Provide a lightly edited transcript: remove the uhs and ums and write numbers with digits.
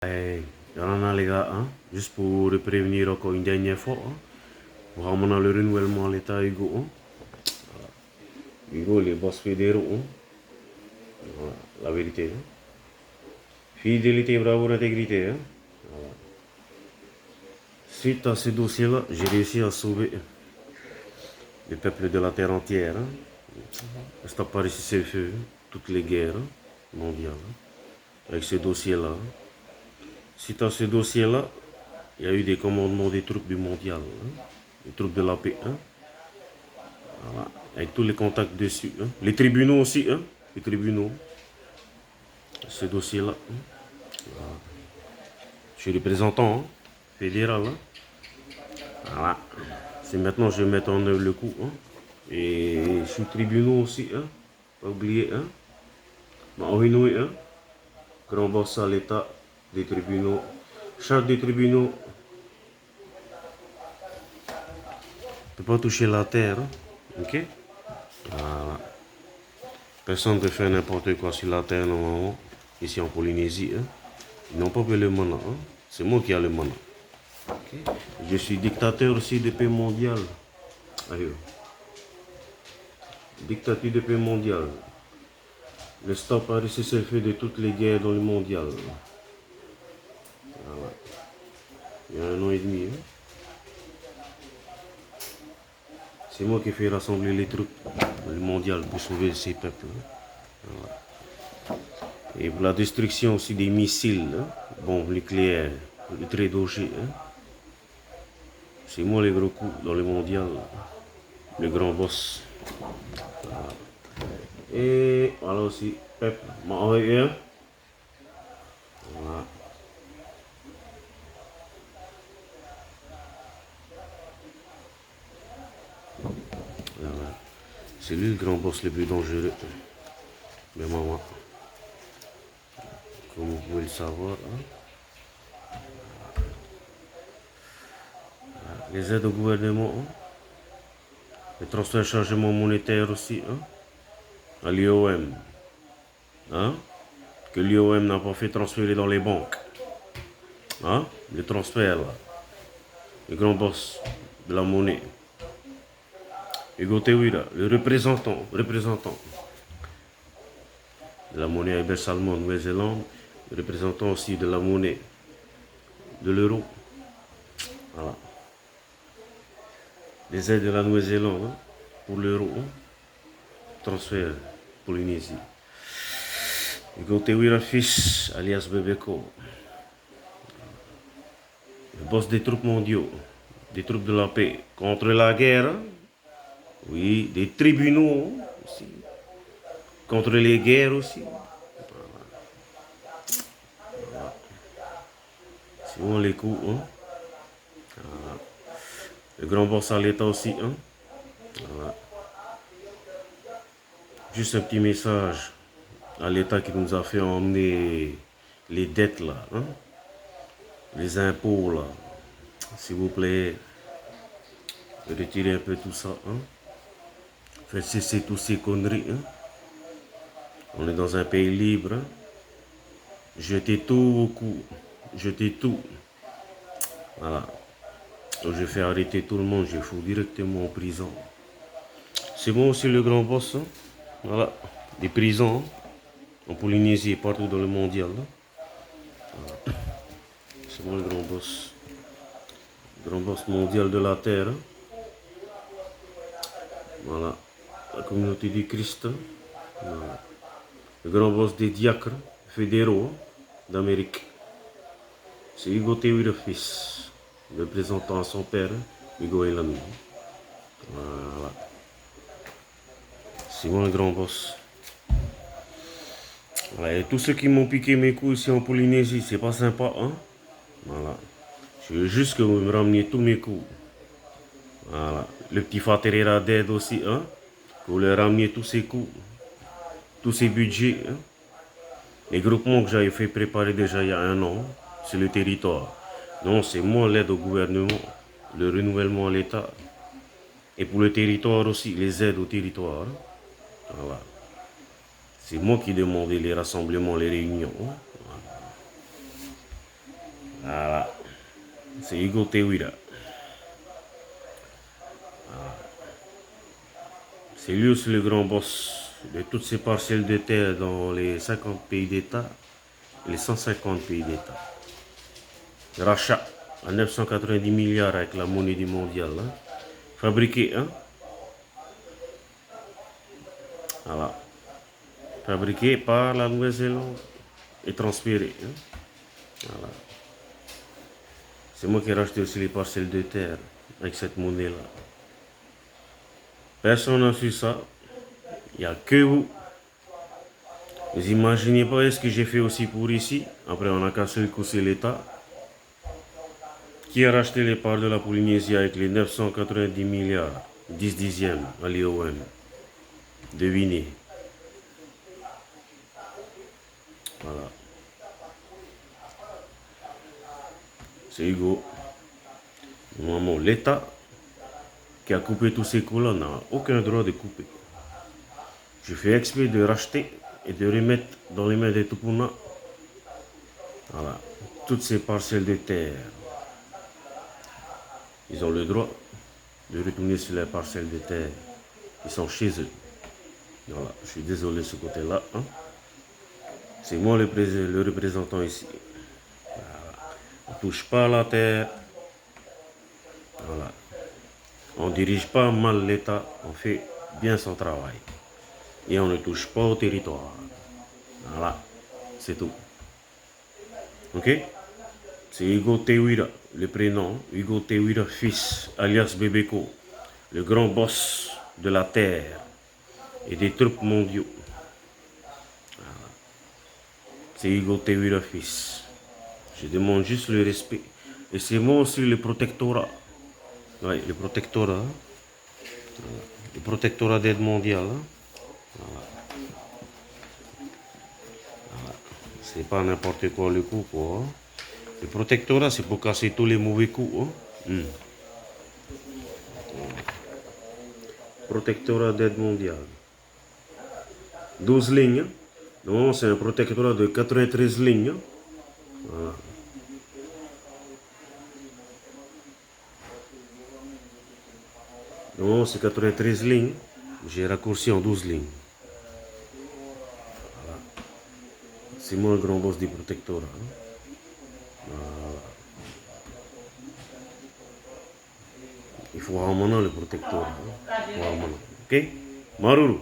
Hey, Yana les gars, hein, juste pour le prévenir encore une dernière fois, hein, vraiment le renouvellement de l'État Hugo, hein, Hugo les boss fédéraux, hein, voilà, la vérité. Hein. Fidélité, bravoure, intégrité. Hein. Suite à ce dossier-là, j'ai réussi à sauver le peuple de la terre entière. Hein. Stop par ici, c'est feu, toutes les guerres hein, mondiales. Hein, avec ce dossier-là. Hein. Suite à ce dossier-là, il y a eu des commandements des troupes du mondial, hein, des troupes de la paix. Hein. Voilà. Avec tous les contacts dessus. Hein. Les tribunaux aussi, hein. Les tribunaux. Ce dossier-là. Hein. Voilà. Je suis représentant hein, fédéral. Hein. Voilà. C'est maintenant que je vais mettre en œuvre le coup. Hein. Et je suis tribunaux aussi. Hein. Pas oublier. Hein. Maorinoué. Hein. Grand boss à l'état des tribunaux. Chef des tribunaux. Ne peut pas toucher la terre. Hein. Ok. Voilà. Personne ne peut faire n'importe quoi sur la terre normalement. Ici en Polynésie. Hein. Ils n'ont pas le mana. Hein. C'est moi qui ai le mana. Okay. Je suis dictateur aussi de paix mondiale. Allez. Dictature de paix mondiale. Le stop a cessez-le-feu de toutes les guerres dans le mondial. Voilà. Il y a 1 an et demi. Hein. C'est moi qui fais rassembler les troupes dans le mondial pour sauver ces peuples. Voilà. Et pour la destruction aussi des missiles, hein, bombes nucléaires, le trait d'Auger. Hein. C'est moi les gros coups dans le mondial, le grand boss. Voilà. Et voilà aussi, peuple, m'a envoyé un. Voilà. Voilà. C'est lui le grand boss le plus dangereux. Mais maman, comme vous pouvez le savoir, hein. Les aides au gouvernement, hein. Les transferts de changement monétaire aussi, hein. À l'IOM. Hein. Que l'IOM n'a pas fait transférer dans les banques. Hein. Les transferts là. Le grand boss de la monnaie. Hugo Tewira, le représentant de la monnaie à Salmon, Nouvelle-Zélande, le représentant aussi de la monnaie de l'euro. Voilà. Les aides de la Nouvelle-Zélande hein, pour l'euro, hein, transfert Polynésie. Hugo Tewira fils, alias Bebeko, le boss des troupes mondiaux, des troupes de la paix, contre la guerre, hein. Oui, des tribunaux aussi, contre les guerres aussi. Voilà. Si on les coups, hein. Voilà. Le grand boss à l'État aussi, hein. Voilà. Juste un petit message à l'État qui nous a fait emmener les dettes là, hein. Les impôts là. S'il vous plaît, retirez un peu tout ça, hein. Faites cesser toutes ces conneries, hein. On est dans un pays libre, hein. Jetez tout au cou. Jetez tout. Voilà. Donc je fais arrêter tout le monde, je fous directement en prison. C'est moi aussi le grand boss, hein. Voilà. Des prisons, hein. En Polynésie et partout dans le mondial. Hein. Voilà. C'est moi le grand boss. Le grand boss mondial de la Terre. Hein. Voilà. La communauté du Christ. Hein. Voilà. Le grand boss des diacres fédéraux d'Amérique. C'est Hugo Tewira fils, représentant à son père, Hugo Elami. Voilà. C'est moi le grand boss. Voilà. Et tous ceux qui m'ont piqué mes coups ici en Polynésie, c'est pas sympa, hein. Voilà. Je veux juste que vous me rameniez tous mes coups. Voilà. Le petit Faterera d'aide aussi, hein. Que vous leur rameniez tous ces coups, tous ces budgets, hein. Les groupements que j'avais fait préparer déjà il y a 1 an, c'est le territoire. Non, c'est moi l'aide au gouvernement, le renouvellement à l'État. Et pour le territoire aussi, les aides au territoire. Voilà. C'est moi qui demandais les rassemblements, les réunions. Voilà. Voilà. C'est Hugo Tewira. C'est lui aussi le grand boss de toutes ces parcelles de terre dans les 50 pays d'État et les 150 pays d'État. Rachat à 990 milliards avec la monnaie du mondial. Hein. Fabriqué, hein? Voilà. Fabriqué par la Nouvelle-Zélande et transféré. Hein. Voilà. C'est moi qui ai racheté aussi les parcelles de terre avec cette monnaie-là. Personne n'a su ça. Il n'y a que vous. Vous imaginez pas ce que j'ai fait aussi pour ici. Après, on a cassé le coup, c'est l'État. Qui a racheté les parts de la Polynésie avec les 990 milliards, 10 dixièmes à l'IOM. Devinez. Voilà. C'est Hugo. Normalement, l'État qui a coupé tous ces coups-là n'a aucun droit de couper. Je fais exprès de racheter et de remettre dans les mains des Tupuna. Voilà. Toutes ces parcelles de terre. Ils ont le droit de retourner sur les parcelles de terre. Ils sont chez eux. Voilà. Je suis désolé de ce côté-là. Hein. C'est moi le représentant ici. On ne touche pas à la terre. Voilà. On ne dirige pas mal l'État. On fait bien son travail. Et on ne touche pas au territoire. Voilà. C'est tout. Ok? C'est Hugo Tewira, le prénom. Hugo Tewira, fils, alias Bebeko. Le grand boss de la terre et des troupes mondiaux. Voilà. C'est Hugo Tewira, fils. Je demande juste le respect. Et c'est moi aussi le protectorat. Oui, le protectorat. Voilà. Le protectorat d'aide mondiale. Hein. Voilà. Voilà. C'est pas n'importe quoi le coup, quoi. Hein. Le protectorat, c'est pour casser tous les mauvais coups. Hein. Protectorat d'aide mondiale. 12 lignes. Non, c'est un protectorat de 93 lignes. Voilà. Non, c'est 93 lignes. J'ai raccourci en 12 lignes. Voilà. C'est moi le grand boss du protectorat. Hein. Voilà. Il faut ramener le protectorat. Hein. Ok? Maruru.